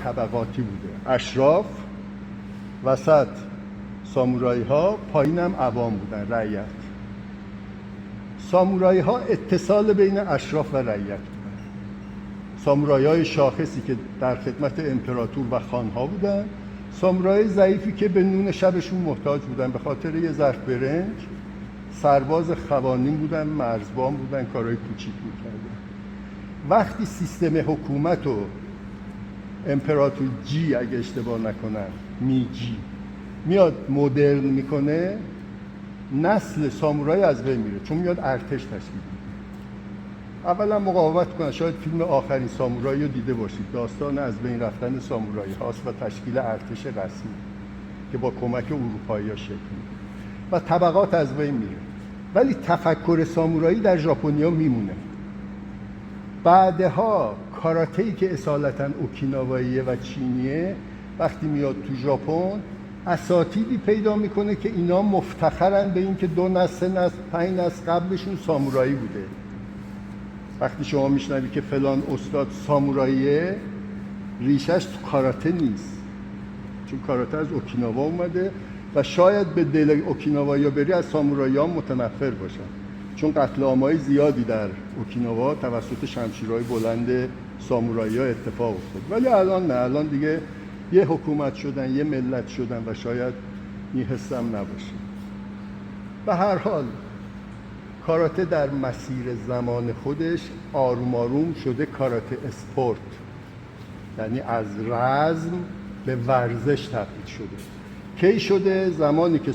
طبقاتی بوده. اشراف، وسط سامورایی ها، پایینم عوام بودن، رعیت. سامورایی ها اتصال بین اشراف و رعیت بودن. سامورایی های شاخصی که در خدمت امپراتور و خانها بودن، سامورایی ضعیفی که به نون شبشون محتاج بودن، به خاطر یه ظرف برنج سرباز خوانین بودن، مرزبان بودن، کارهای کوچیک میکردن. وقتی سیستم حکومت و امپراتور جی، اگه اشتباه نکنم میجی، میاد مدرن میکنه، نسل سامورایی از بین میره، چون میاد ارتش تشکیل میده. اولا مقاومت کنن. شاید فیلم آخرین سامورایی رو دیده باشید، داستان از بین رفتن سامورایی هاست و تشکیل ارتش رسمی که با کمک اروپایی ها شکل میده و طبقات از بین میره. ولی تفکر سامورایی در ژاپنیا میمونه. بعدها کاراته‌ای که اصالتاً اوکیناواییه و چینیه، وقتی میاد تو ژاپن اساتیدی پیدا میکنه که اینا مفتخرن به این که 2 نسل 3 نسل 5 نسل قبلشون سامورایی بوده. وقتی شما میشنوی که فلان استاد ساموراییه، ریشش تو کاراته نیست، چون کاراته از اوکیناوا اومده و شاید به دل اوکیناوایی بری از سامورایی ها متنفر باشن، چون قتل عام‌های زیادی در اوکیناوا توسط شمشیرهای بلند سامورایی ها اتفاق افتاد. ولی الان نه، الان دیگه یه حکومت شدن، یه ملت شدن و شاید این حس هم نباشه. به هر حال کاراته در مسیر زمان خودش آروم آروم شده کاراته اسپورت، یعنی از رزم به ورزش تبدیل شده. کی شده؟ زمانی که